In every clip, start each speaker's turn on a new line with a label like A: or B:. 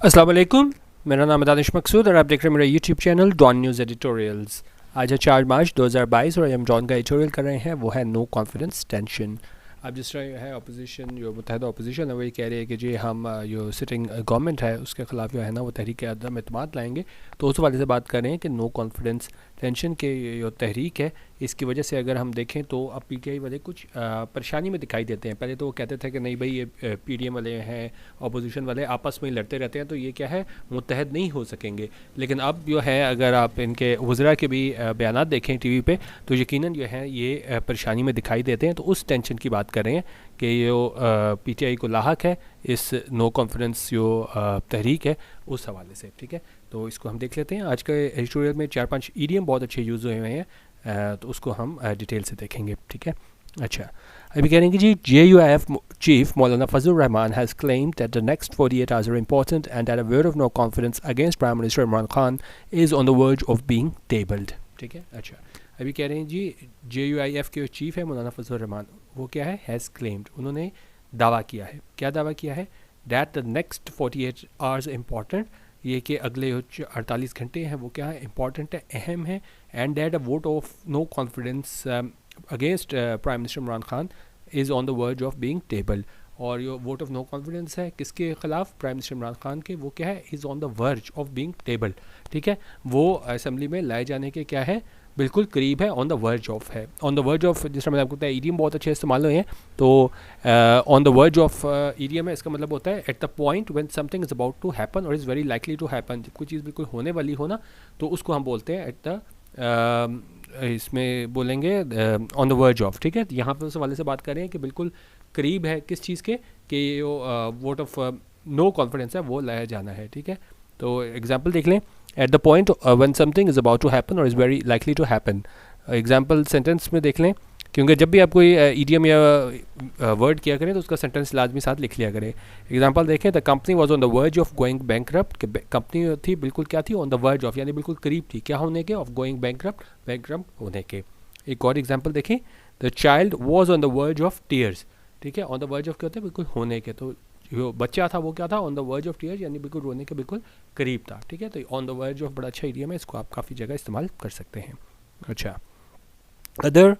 A: अस्सलाम वालेकुम, मेरा नाम है दानिश मकसूद और आप देख रहे हैं मेरा YouTube channel Dawn news editorials. आज है 4 मार्च 2022 और हम डॉन का एडिटोरियल कर रहे हैं, वो है नो कॉन्फिडेंस टेंशन। अब जिस तरह है अपोजिशन, जो मुत्तहदा अपोजिशन है, वही कह रही है कि जी हम जो सिटिंग गवर्नमेंट है उसके ख़िलाफ़ जो है ना वो तहरीक अदम एतमाद लाएंगे। तो उस वाले से बात कर रहे हैं कि नो कॉन्फिडेंस टेंशन के जो तहरीक है इसकी वजह से अगर हम देखें तो अब पीटीआई वाले कुछ परेशानी में दिखाई देते हैं। पहले तो वो कहते थे कि नहीं भाई ये पीडीएम वाले हैं, अपोजिशन वाले आपस में ही लड़ते रहते हैं तो ये क्या है मुत्तहद नहीं हो सकेंगे। लेकिन अब जो है अगर आप इनके वज़रा के भी बयान देखें टीवी पे तो यकीनन जो है ये परेशानी में दिखाई देते हैं। तो उस टेंशन की बात कर रहे हैं कि ये पीटीआई को लाहक है इस नो कॉन्फिडेंस जो तहरीक है उस हवाले से। ठीक है, तो इसको हम देख लेते हैं। आज के एडिटोरियल में 4-5 ईडियम बहुत अच्छे यूज़ हुए हैं, तो उसको हम डिटेल से देखेंगे। ठीक है, अच्छा अभी कह रहे हैं कि जी JUIF चीफ मौलाना Fazal Rahman has claimed that the next 48 hours are important and that a vote of no confidence against Prime Minister Imran Khan is on the verge of being tabled। ठीक है, अच्छा अभी कह रहे हैं जी JUIF के चीफ है मौलाना फजल रहमान, वो क्या है हैज़ क्लेम्ड, उन्होंने दावा किया है। क्या दावा किया है? That the next 48 hours important, ये कि अगले 48 घंटे हैं वो क्या है इंपॉर्टेंट है, अहम है। And that a vote of no confidence against prime minister Imran Khan is on the verge of being table. और ये वोट ऑफ नो कॉन्फिडेंस है किसके खिलाफ? प्राइम मिनिस्टर इमरान खान के। वो क्या है? Is on the verge of being table. ठीक है, वो असेंबली में लाए जाने के क्या है बिल्कुल करीब है, ऑन द वर्ज ऑफ है। ऑन द वर्ज ऑफ जिस तरह मैंने आपको बताया ईडीएम बहुत अच्छे इस्तेमाल हुए हैं, तो on the verge of idiom है, इसका मतलब होता है at the point when something is about to happen और is very likely to happen. जब कोई चीज़ बिल्कुल होने वाली हो ना तो उसको हम बोलते हैं एट द इसमें बोलेंगे ऑन द वर्ज ऑफ। ठीक है, यहाँ पर उस हवाले से बात कर रहे हैं कि बिल्कुल करीब है किस चीज़ के कि जो वोट ऑफ नो कॉन्फिडेंस है वो लाया जाना है। ठीक है, तो एग्जाम्पल देख लें, at the point when something is about to happen और is very likely to happen. Example sentence में देख लें, क्योंकि जब भी आप कोई ईडियम या वर्ड किया करें तो उसका सेंटेंस लाजमी साथ लिख लिया करें। एग्जांपल देखें, the company was on the verge of going bankrupt, company थी बिल्कुल क्या थी? ऑन द वर्ज ऑफ, यानी बिल्कुल करीब थी क्या होने के? ऑफ गोइंग बैंकरप्ट होने के। एक और एग्जांपल देखें, the child was on the verge of tears. ठीक है, ऑन द वर्ज ऑफ क्या होता है? बिल्कुल होने के। तो जो बच्चा था वो क्या था? On the verge of tears, यानी बिल्कुल रोने के बिल्कुल करीब था। ठीक है, तो ऑन द वर्ज ऑफ बड़ा अच्छा ईडियम है, इसको आप काफ़ी जगह इस्तेमाल कर सकते हैं। अच्छा, other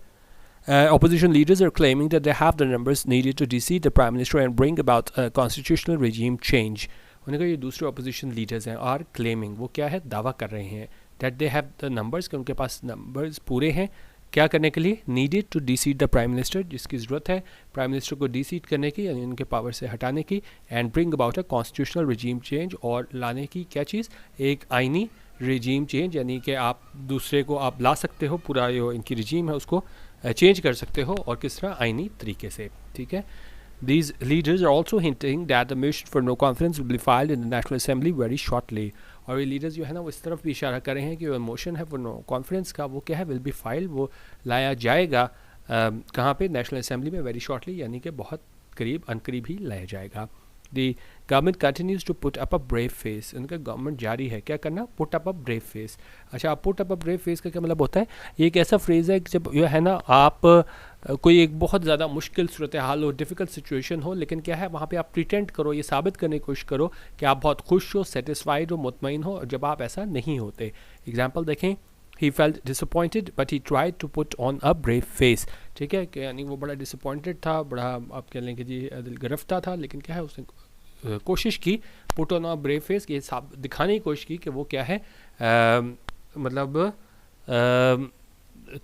A: opposition leaders are claiming that they have the numbers needed to defeat the prime minister and bring about a constitutional regime change। उन्होंने कहा ये दूसरे opposition leaders हैं, are claiming, वो क्या है? दावा कर रहे हैं that they have the numbers, कि उनके पास numbers पूरे हैं क्या करने के लिए? needed to defeat the prime minister, जिसकी ज़रूरत है प्राइम मिनिस्टर को डिसीट करने की यानी उनके पावर से हटाने की, and bring about a constitutional regime change, और लाने की क्या चीज़? एक आइनी regime change, यानी कि आप दूसरे को आप ला सकते हो, पूरा जो इनकी regime है उसको चेंज कर सकते हो, और किस तरह? आइनी तरीके से। ठीक है, these leaders are also hinting that the motion for no confidence will be filed in the National Assembly very shortly। और ये लीडर्स जो है ना वो इस तरफ भी इशारा कर रहे हैं कि वो मोशन है वो नो कॉन्फिडेंस का, वो क्या है? विल बी फाइल, वो लाया जाएगा कहाँ पे? नेशनल असेंबली में, वेरी शॉर्टली, यानी कि बहुत करीब अनकरीब ही लाया जाएगा। The government continues to put up a brave face, उनका गवर्नमेंट जारी है क्या करना? Put up a brave face. अच्छा, put up a brave face का क्या मतलब होता है? ये एक ऐसा फ्रेज़ है कि जब जो है ना आप कोई एक बहुत ज़्यादा मुश्किल सूरत हाल हो, डिफ़िकल्ट सिचुएशन हो, लेकिन क्या है वहाँ पे आप प्रिटेंड करो, ये साबित करने की कोशिश करो कि आप बहुत खुश हो, सेटिस्फाइड हो, मुतमईन हो, और जब आप ऐसा नहीं होते। एग्जाम्पल देखें, he felt disappointed but he tried to put on a brave face. ठीक है, कि यानी वो बड़ा डिसअपॉइंटेड था, बड़ा आप कह लें कि जी दिल गिरफ्तार था, लेकिन क्या है उसने कोशिश की, put on a brave face, ये दिखाने की कोशिश की कि वो क्या है मतलब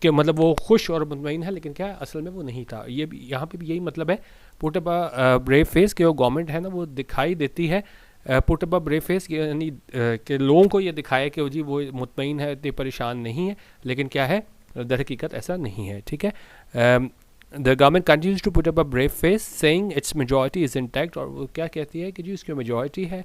A: कि मतलब वो खुश और मुतमईन है, लेकिन क्या है असल में वो नहीं था। ये भी यहाँ पे भी यही मतलब है, put up a brave face, कि वो गवर्नमेंट है ना वो दिखाई देती है, put up a brave face यानी कि लोगों को ये दिखाया कि जी वो मुतमईन है, इतने परेशान नहीं है, लेकिन क्या है दर हकीकत ऐसा नहीं है। ठीक है, the government continues to put up a brave face saying it's majority is intact, और वो क्या कहती है कि जी उसकी मेजॉरिटी है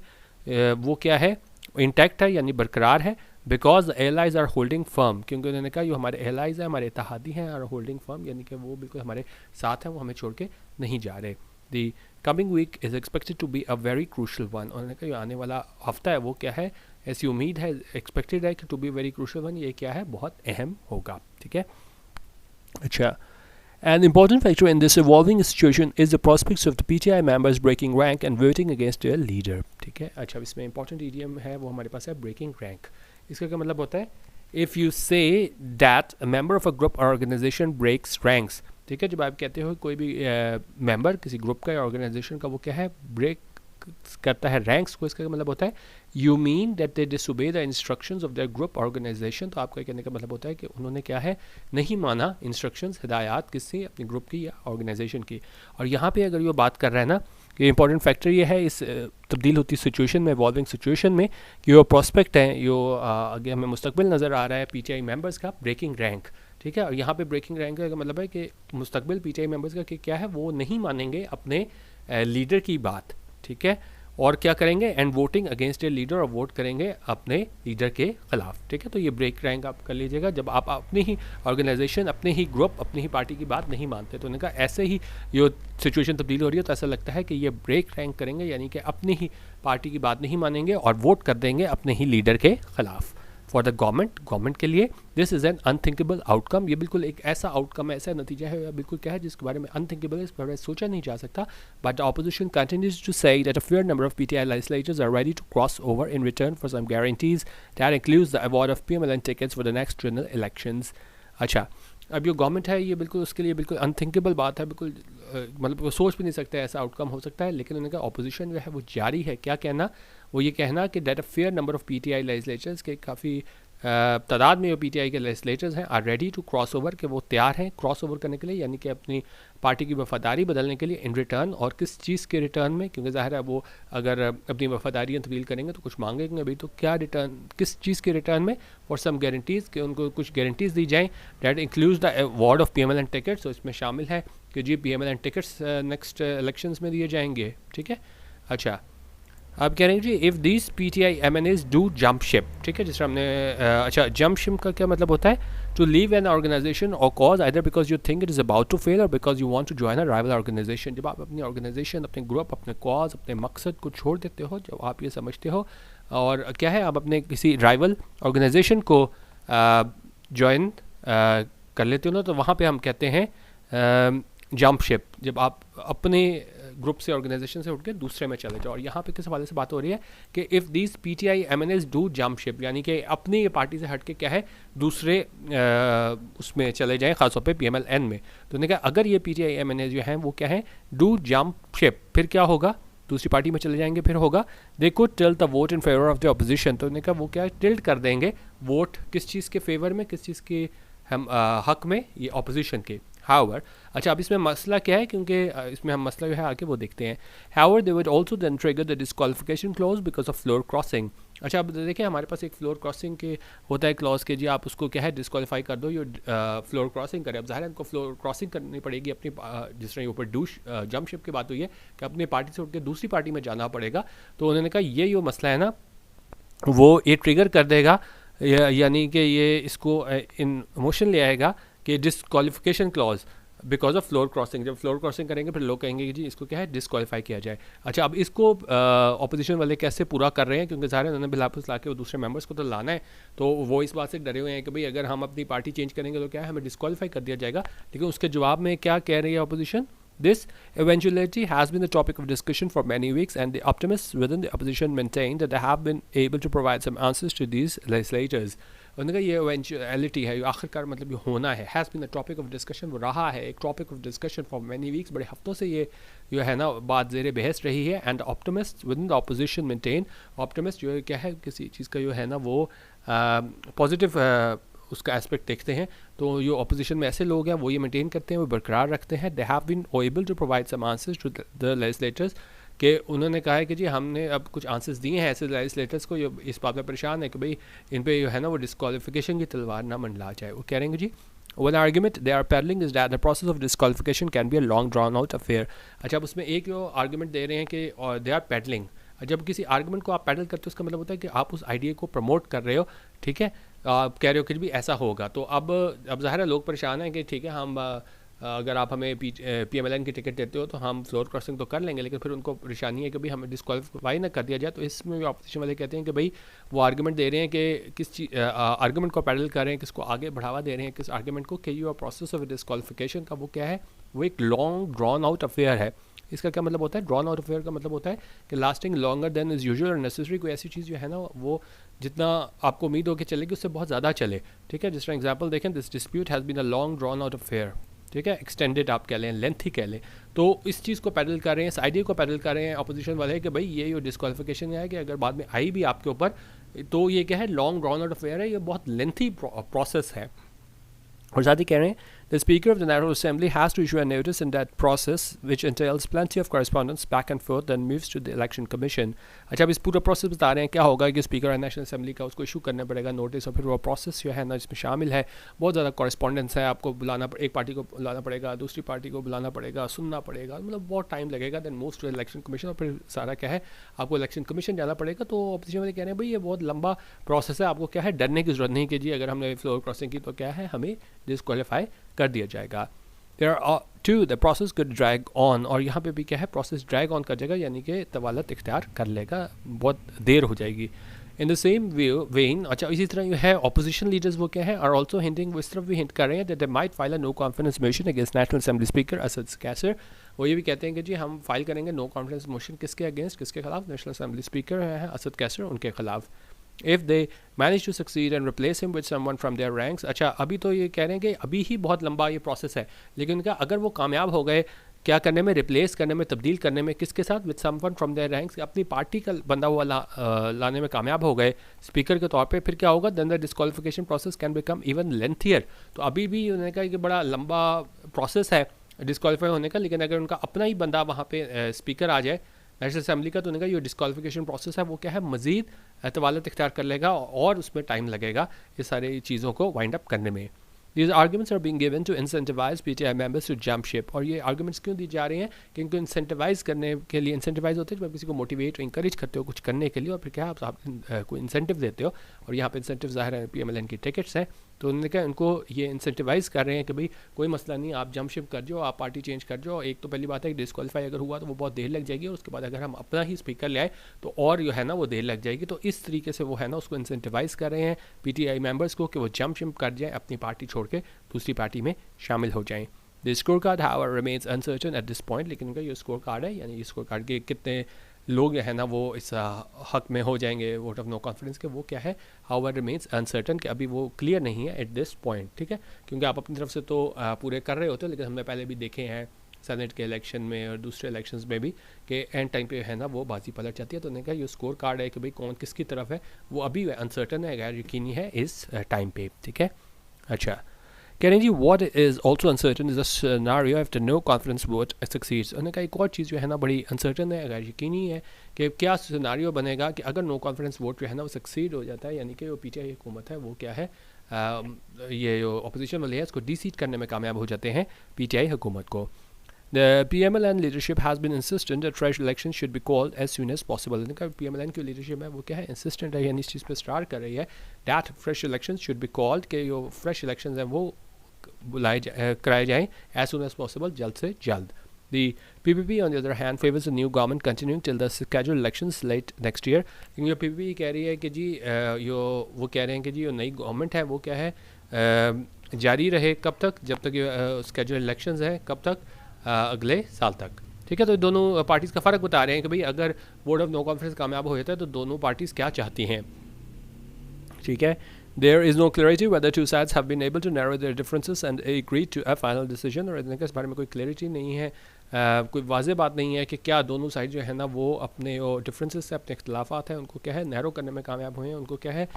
A: वो क्या है? इंटैक्ट है, यानी बरकरार है। Because the allies are holding firm, क्योंकि उन्होंने कहा जो हमारे एलाइज हैं, हमारे इत्तेहादी हैं, आर होल्डिंग फर्म, यानी कि वो बिल्कुल हमारे साथ हैं, वो हमें छोड़ के नहीं जा रहे। The coming week is expected to be a very crucial one, उन्होंने कहा जो आने वाला हफ्ता है वो क्या है? ऐसी उम्मीद है, एक्सपेक्टेड है कि to be very crucial one, ये क्या है? बहुत अहम होगा। ठीक है, अच्छा, An important factor in this evolving situation is the prospects of the PTI members breaking rank and voting against their leader. ठीक है, अच्छा इसमें important idiom है वो हमारे पास है breaking rank. इसका क्या मतलब होता है? If you say that a member of a group or organization breaks ranks, ठीक है, जब आप कहते हो कोई भी member किसी group का या organization का वो क्या है break करता है रैंक्स को, इसका मतलब होता है you mean that they disobey the instructions of their group organisation. तो आपका कहने का मतलब होता है कि उन्होंने क्या है नहीं माना इंस्ट्रक्शंस हिदायत किससे अपनी ग्रुप की या ऑर्गेनाइजेशन की. और यहाँ पे अगर ये बात कर रहा है ना कि इंपॉर्टेंट फैक्टर ये है इस तब्दील होती सिचुएशन में, इवॉल्विंग सिचुएशन में, कि जो प्रॉस्पेक्ट है जो आगे हमें मुस्तकबिल नज़र आ रहा है पीटीआई मेंबर्स का ब्रेकिंग रैंक. ठीक है, और यहाँ पे ब्रेकिंग रैंक का मतलब है कि मुस्तकबिल पीटीआई मेंबर्स का कि क्या है वो नहीं मानेंगे अपने लीडर की बात. ठीक है, और क्या करेंगे and voting against a leader, और वोट करेंगे अपने लीडर के खिलाफ. ठीक है, तो ये ब्रेक रैंक आप कर लीजिएगा जब आप अपनी ही ऑर्गेनाइजेशन, अपने ही ग्रुप, अपनी ही पार्टी की बात नहीं मानते. तो उन्होंने कहा ऐसे ही ये सिचुएशन तब्दील हो रही है तो ऐसा लगता है कि ये ब्रेक रैंक करेंगे, यानी कि अपनी ही पार्टी की बात नहीं मानेंगे और वोट कर देंगे अपने ही लीडर के खिलाफ. फॉर द गवर्नमेंट के लिए this is an unthinkable outcome. ये बिल्कुल एक ऐसा आउटकम है, ऐसा नतीजा है, बिल्कुल क्या है जिसके बारे में अनथिंकेबल है, इस बारे में सोचा नहीं जा सकता. But the opposition continues to say that a fair number of PTI legislators are ready to cross over in return for some guarantees that includes the award of PMLN tickets for the next general elections. अच्छा, अब जो government है ये बिल्कुल उसके लिए बिल्कुल unthinkable बात है, बिल्कुल मतलब वो सोच भी नहीं सकते ऐसा आउटकम हो सकता है. लेकिन उन्होंने कहा ऑपोजिशन जो है वो जारी है. क्या कहना? वो ये कहना कि that a fair number of PTI legislators के काफ़ी तादाद में जो पीटीआई के लेजिस्लेटर्स हैं are ready to cross over, के वो तैयार हैं क्रॉस ओवर करने के लिए, यानी कि अपनी पार्टी की वफादारी बदलने के लिए इन रिटर्न. और किस चीज़ के रिटर्न में? क्योंकि ज़ाहिर है वो अगर अपनी वफादारी तब्दील करेंगे तो कुछ मांगेंगे भी, तो क्या रिटर्न, किस चीज़ के रिटर्न में? फॉर सम गारंटीज़, कि उनको कुछ गारंटीज़ दी जाएँ. That includes the award of PMLN tickets. तो इसमें शामिल है कि जी पीएमएलएन टिकट्स नेक्स्ट इलेक्शंस में दिए जाएंगे. ठीक है, अच्छा आप कह रहे हैं जी if this PTI MNAs do jump ship. ठीक है, जिस तरह हमने अच्छा जंप शिप का क्या मतलब होता है? टू लीव एन ऑर्गेनाइजेशन और cause either because you think it is about to fail और because you want to join a rival organisation. जब आप अपनी ऑर्गेनाइजेशन, अपने ग्रुप, अपने कॉज, अपने मकसद को छोड़ देते हो, जब आप ये समझते हो और क्या है आप अपने किसी राइवल ऑर्गेनाइजेशन को ज्वाइन कर लेते हो ना, तो वहाँ पर हम कहते हैं जंप शिप. जब आप अपने ग्रुप से, ऑर्गेनाइजेशन से उठ के दूसरे में चले जाओ. और यहाँ पे किस हवाले से बात हो रही है कि if this PTI MNAs do jump ship, यानी कि अपनी ये पार्टी से हट के क्या है दूसरे उसमें चले जाएं, खासतौर पे पीएमएलएन में. तो उन्होंने कहा अगर ये पीटीआई एमएनएस जो हैं वो क्या है डू जंप शिप, फिर क्या होगा? दूसरी पार्टी में चले जाएंगे. फिर होगा they could tilt the vote in favour of the opposition. तो उन्होंने कहा वो क्या टिल्ट कर देंगे वोट, किस चीज़ के फेवर में, किस चीज़ के हम हक में? ये अपोजिशन के. However, अच्छा अब इसमें मसला क्या है, क्योंकि इसमें हम मसला जो है आगे वो देखते हैं. However, they would also then trigger the disqualification clause because of floor crossing. अच्छा अब देखिए हमारे पास एक फ्लोर क्रॉसिंग के होता है क्लॉज के, जी आप उसको क्या है डिस्क्वालीफाई कर दो, ये फ्लोर क्रॉसिंग करें. अब ज़ाहिर है उनको फ्लोर क्रॉसिंग करनी पड़ेगी अपनी, जिस तरह ऊपर जंप शिप की बात हुई है कि अपनी पार्टी से उठ के दूसरी पार्टी में जाना पड़ेगा. तो उन्होंने कहा ये जो मसला है ना वो ये ट्रिगर कर देगा, यानी कि ये इसको इन मोशन ले आएगा कि disqualification clause because of floor crossing. जब फ्लोर क्रॉसिंग करेंगे फिर लोग कहेंगे कि जी इसको क्या है डिस्क्वालीफाई किया जाए. अच्छा अब इसको ऑपोजिशन वाले कैसे पूरा कर रहे हैं, क्योंकि ज़ाहिर है उन्होंने बिल वापस ला के वो दूसरे मेंबर्स को तो लाना है, तो वो इस बात से डरे हुए हैं कि भाई अगर हम अपनी पार्टी चेंज करेंगे तो क्या है हमें डिस्क्वालीफाई कर दिया जाएगा. लेकिन उसके जवाब में क्या कह रही है opposition? This eventuality has been the topic of discussion for many weeks, and the optimists within the opposition maintain that they have been able to provide some answers to these legislators. उन्होंने कहा ये eventuality है, आखिरकार मतलब ये होना है, has been the topic of discussion, वो रहा है एक topic of discussion for many weeks, बड़े हफ्तों से ये जो है ना बात ज़ेरे बहस रही है. and optimists within the opposition maintain, optimist जो क्या है किसी चीज़ का जो है ना वो पॉजिटिव उसका एस्पेक्ट देखते हैं, तो जो अपोजिशन में ऐसे लोग हैं वो ये मेंटेन करते हैं, वो बरकरार रखते हैं. They have been able to provide some answers to the legislators, कि उन्होंने कहा है कि जी हमने अब कुछ आंसर्स दिए हैं ऐसे लेजिस्लेटर्स को, ये इस बात में परेशान है कि भाई इन पे जो है ना वो डिस्क्वालिफिकेशन की तलवार ना मंडला जाए. वो कह रहे हैं जी one argument they are peddling is that the process of disqualification can be a long drawn out affair. अच्छा अब उसमें एक जो आर्ग्यूमेंट दे रहे हैं कि दे आर पेडलिंग. जब किसी आर्गूमेंट को आप पैडल करते हो उसका मतलब होता है कि आप उस आइडिया को प्रमोट कर रहे हो. ठीक है, आप कह रहे हो कि भी ऐसा होगा. तो अब ज़ाहिर है लोग परेशान हैं कि ठीक है हम अगर आप हमें PMLN की टिकट देते हो तो हम फ्लोर क्रॉसिंग तो कर लेंगे, लेकिन फिर उनको परेशानी है कि भाई हमें डिस्क्वालीफाई ना कर दिया जाए। तो इसमें भी अपोजिशन वाले कहते हैं कि भाई वो आर्गूमेंट दे रहे हैं कि किस चीज़ आर्गूमेंट को पैडल कर रहे हैं, किसको आगे बढ़ावा दे रहे हैं, किस आर्गूमेंट को, कि योर प्रोसेस ऑफ डिस्क्वालिफिकेशन का वो क्या है, वो एक लॉन्ग ड्रॉन आउट अफेयर है। इसका क्या मतलब होता है? ड्रॉन आउट अफेयर का मतलब होता है कि lasting longer than is usual और नेसेसरी। कोई ऐसी चीज़ जो है ना वो जितना आपको उम्मीद हो कि चलेगी उससे बहुत ज़्यादा चले, ठीक है। जिस तरह एग्जाम्पल देखें, this dispute has been a long drawn out affair, ठीक है, एक्सटेंडेड आप कह लें, लेंथ ही कह लें। तो इस चीज़ को पैडल कर रहे हैं, इस आइडिया को पैडल कर रहे हैं अपोजिशन वाले कि भाई ये डिस्क्वालिफिकेशन है कि अगर बाद में आई भी आपके ऊपर तो ये क्या है, लॉन्ग ड्रॉन आउट अफेयर है, ये बहुत लेंथी प्रोसेस है। और साथ ही कह रहे हैं the speaker of the national assembly has to issue a notice in that process which entails plenty of correspondence back and forth then moves to the election commission. अच्छा, अब इस पूरा प्रोसेस बता रहे हैं क्या होगा कि स्पीकर ऑफ नेशनल असेंबली का उसको इशू करना पड़ेगा नोटिस, और फिर वो प्रोसेस जो है ना इसमें शामिल है बहुत ज़्यादा कॉरेस्पॉन्डेंस है, आपको बुलाना, एक पार्टी को बुलाना पड़ेगा, दूसरी पार्टी को बुलाना पड़ेगा, सुनना पड़ेगा, मतलब बहुत टाइम लगेगा। Then moves to election commission, और फिर सारा क्या है आपको इलेक्शन कमीशन जाना पड़ेगा। तो अपोजिशन वाले कह रहे हैं भाई ये बहुत लंबा प्रोसेस है, आपको क्या है डरने की जरूरत नहीं कीजिए, अगर हमने फ्लोर क्रॉसिंग की तो क्या है हमें डिस्क्वालीफाई कर दिया जाएगा। There are two, the process could drag on, और यहाँ पे भी क्या है प्रोसेस ड्रैग ऑन कर जाएगा, यानी कि तवालत इख्तियार कर लेगा, बहुत देर हो जाएगी। इन द सेम वेन, अच्छा इसी तरह जो है ऑपोजिशन लीडर्स वो क्या है आर ऑल्सो हिंटिंग, वो इस तरफ भी हिंट कर रहे हैं that they might file a no confidence motion against national assembly speaker Asad Qaiser. वो ये भी कहते हैं कि जी हम फाइल करेंगे नो कॉन्फिडेंस मोशन किसके अगेंस्ट, किसके खिलाफ, नेशनल असेंबली स्पीकर है असद कैसर, उनके खिलाफ। If they manage to succeed and replace him with someone from their ranks, अच्छा अभी तो ये कह रहे हैं कि अभी ही बहुत लंबा ये प्रोसेस है, लेकिन क्या अगर वो कामयाब हो गए क्या करने में, रिप्लेस करने में, तब्दील करने में, किसके साथ, with someone from their ranks, अपनी पार्टी का बंदा हुआ लाने में कामयाब हो गए स्पीकर के तौर पे, फिर क्या होगा, then the disqualification process can become even lengthier. तो अभी भी उन्होंने कहा कि बड़ा लंबा प्रोसेस है डिस्क्वालीफाई होने का, लेकिन अगर उनका अपना ही बंदा वहाँ पे स्पीकर आ जाए नेशनल असेंबली का, तो उन्होंने कहा ये डिस्क्वालिफिकेशन प्रोसेस है वो क्या है मज़ीद तवालत इख्तियार कर लेगा और उसमें टाइम लगेगा ये सारी चीज़ों को वाइंड अप करने में। These arguments are being given to incentivize PTI members to jump ship, और ये आर्गूमेंट्स क्यों दी जा रही हैं कि इनको इंसेंटिवाइज करने के लिए, इंसेंटिवाइज होते हैं जब किसी को मोटिवेट इंकरेज करते हो कुछ करने के लिए, और फिर क्या आप कोई इंसेंटिव देते हो, और यहाँ पे इंसेंटिव ज़ाहिर है PMLN की टिकट्स हैं, तो उन्होंने कहा उनको ये इंसेंटिवाइज कर रहे हैं कि भाई कोई मसला नहीं, आप जंप शिप कर जाओ, आप पार्टी चेंज कर जाओ। एक तो पहली बात है कि डिस्क्वालीफाई अगर हुआ तो वो बहुत देर लग जाएगी, और उसके बाद अगर हम अपना ही स्पीकर ले आए तो और जो है ना वो देर लग जाएगी। तो इस तरीके से वो है ना उसको इंसेंटिवाइज कर रहे हैं PTI मेंबर्स को कि वो जंप शिप कर जाएँ, अपनी पार्टी छोड़ के दूसरी पार्टी में शामिल हो जाएँ। The score card however remains uncertain at this point, लेकिन उनका ये स्कोर कार्ड है, यानी स्कोर कार्ड के कितने लोग है ना वो इस हक में हो जाएंगे वोट ऑफ नो कॉन्फिडेंस के, वो क्या है हाउएवर रिमेन्स अनसर्टन, कि अभी वो क्लियर नहीं है एट दिस पॉइंट, ठीक है। क्योंकि आप अपनी तरफ से तो पूरे कर रहे होते हो, लेकिन हमने पहले भी देखे हैं सेनेट के इलेक्शन में और दूसरे इलेक्शंस में भी कि एंड टाइम पे है ना वो बाजी पलट जाती है। तो उन्होंने कहा ये स्कोर कार्ड है कि भाई कौन किसकी तरफ है वो अभी अनसर्टन है, गैर यकीनी है इस टाइम पे, ठीक है। अच्छा कह रहे हैं जी what is also uncertain is a scenario after no confidence vote succeeds। उन्होंने कहा एक और चीज़ जो है ना बड़ी अनसर्टन है, गैर यकीनी है कि क्या सिनेरियो बनेगा कि अगर नो कॉन्फिडेंस वोट जो है ना वो सक्सीड हो जाता है, यानी कि जो PTI हुकूमत है वो क्या है ये जो अपोजिशन वाले है इसको डीसीट करने में कामयाब हो जाते हैं PTI हुकूमत को। The PMLN leadership has been insistent that fresh elections should be called as soon as possible। इनका PMLN की लीडरशिप है वो क्या है इंसिस्टेंट है, यानी इस चीज़ पे स्टार्ट कर रही है that fresh elections should be called, कि जो फ्रेश इलेक्शंस हैं वो कराए जाएँ as soon as possible, जल्द से जल्द। The PPP on the other hand favors the new government continuing till the scheduled elections late next year। लेकिन जो PPP कह रही है कि जी वो कह रहे हैं कि जी जो नई गवर्नमेंट है वो क्या है जारी रहे कब तक, जब तक स्केड्यूल इलेक्शंस हैं, कब तक, अगले साल तक, ठीक है। तो दोनों पार्टीज़ का फ़र्क बता रहे हैं कि भाई अगर वोट ऑफ नो कॉन्फिडेंस कामयाब हो जाता है तो दोनों पार्टीज़ क्या चाहती हैं, ठीक है। There is no clarity whether two sides have been able to narrow their differences and agree to a final decision। और इनके इस बारे में कोई क्लैरिटी नहीं है, कोई वाज़ेह बात नहीं है कि क्या दोनों साइड जो है ना वो अपने डिफरेंसेस से, अपने इख्तलाफात हैं उनको क्या है नैरो करने में कामयाब हुए हैं, उनको क्या है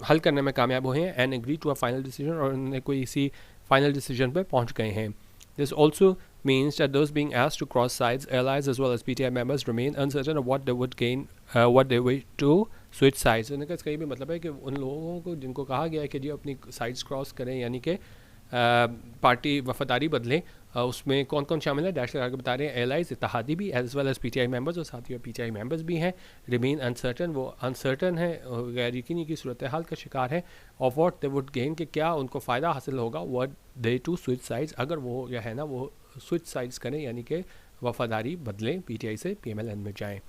A: हल करने में कामयाब हुए हैं and agree to a final decision, और उन्होंने कोई इसी फाइनल डिसीजन पर पहुँच गए हैं। This also means that those being asked to cross sides, allies as well as PTI members, remain uncertain of what they would gain, what they wish to switch sides। उन्होंने इसका ये भी मतलब है कि उन लोगों को जिनको कहा गया है कि जी अपनी साइड्स क्रॉस करें, यानी कि पार्टी वफादारी बदलें, उसमें कौन कौन शामिल है डैश लगा के बता रहे हैं। एलाइज इत्तेहादी भी as well as PTI members, और साथ ही पीटीआई मेंबर्स भी हैं। रिमेन अनसर्टन, वो अनसर्टन है, गैर यकीनी की सूरत हाल का शिकार है। Of what they would gain, कि क्या उनको फ़ायदा हासिल होगा। What they to switch sides, अगर वो या है ना वो स्विच साइड्स करें, यानी कि वफादारी बदलें, पीटीआई से पीएमएलएन में जाएँ।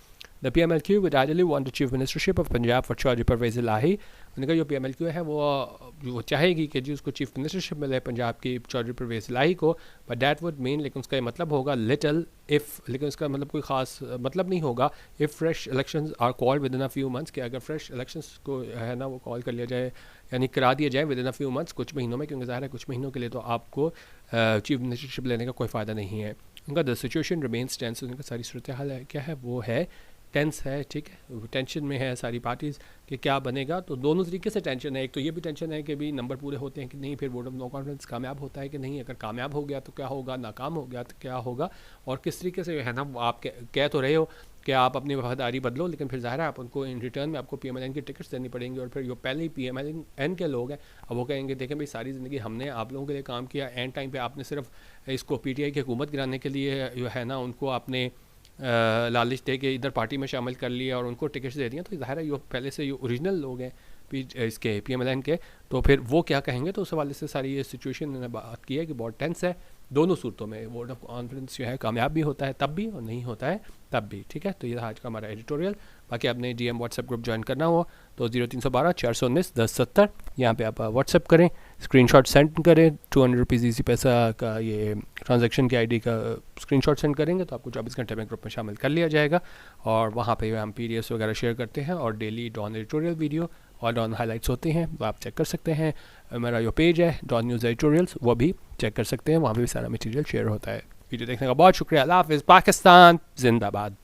A: The PMLQ would ideally want the chief ministership of Punjab for Chaudhry Parvez Elahi। उन्होंने कहा जो PMLQ है वो चाहेगी कि जी उसको चीफ मिनिस्टरशिप मिले पंजाब की चौधरी परवेज इलाही को, बट डैट वुड मीन, लेकिन उसका ये मतलब होगा लिटल इफ़, लेकिन उसका मतलब कोई ख़ास मतलब नहीं होगा। If fresh elections are called within a few months, कि अगर फ्रेश इलेक्शंस को है ना वो कॉल कर लिया जाए, यानी करा दिया जाए with in a few months, कुछ महीनों में, क्योंकि ज़ाहिर है कुछ महीनों के लिए तो आपको चीफ मिनिस्टरशिप लेने का कोई फ़ायदा नहीं है। उनका द सिचुएशन रिमेन्स टेंस, उनका सारी सूरत हाल है क्या है वो है टेंस है, ठीक है, टेंशन में है सारी पार्टीज़ कि क्या बनेगा। तो दोनों तरीके से टेंशन है, एक तो ये भी टेंशन है कि भी नंबर पूरे होते हैं कि नहीं, फिर वोट ऑफ नो कॉन्फिडेंस कामयाब होता है कि नहीं, अगर कामयाब हो गया तो क्या होगा, नाकाम हो गया तो क्या होगा, और किस तरीके से है ना आप कह तो रहे हो कि आप अपनी वफादारी बदलो, लेकिन फिर ज़ाहिर है आप उनको इन रिटर्न में आपको पीएमएलएन की टिकट्स देनी पड़ेंगी, और फिर जो पहले ही पीएमएलएन के लोग हैं अब वो कहेंगे देखें भाई सारी ज़िंदगी हमने आप लोगों के लिए काम किया, एंड टाइम पे आपने सिर्फ इसको पीटीआई की हुकूमत गिराने के लिए जो है ना उनको आपने लालच दे के इधर पार्टी में शामिल कर लिया और उनको टिकट्स दे दिया, तो ज़ाहिर है ये पहले से ये ओरिजिनल लोग हैं इसके पीएमएलएन के, तो फिर वो क्या कहेंगे। तो उस हवाले से सारी ये सिचुएशन मैंने बात की है कि बहुत टेंस है दोनों सूरतों में, वोट ऑफ कॉन्फिडेंस जो है कामयाब भी होता है तब भी और नहीं होता है तब भी, ठीक है। तो ये आज का हमारा एडिटोरियल। बाकी आपने डीएम व्हाट्सएप ग्रुप ज्वाइन करना हो तो 0312 419 1070 यहाँ पे आप व्हाट्सएप करें, स्क्रीनशॉट सेंड करें, 200 रुपीज़ इजी पैसा का ये ट्रांजैक्शन की आईडी का स्क्रीनशॉट सेंड करेंगे तो आपको 24 घंटे में ग्रुप में शामिल कर लिया जाएगा, और वहाँ पे हम पीडीएफ वगैरह शेयर करते हैं, और डेली डॉन एडिटोरियल वीडियो और डॉन हाइलाइट्स होते हैं, वो आप चेक कर सकते हैं। मेरा जो पेज है डॉन न्यूज़ एडिटोरियल्स वो भी चेक कर सकते हैं, वहाँ पे भी सारा मटेरियल शेयर होता है। वीडियो देखने का बहुत शुक्रिया। अल्लाह हाफ़िज़। पाकिस्तान जिंदाबाद।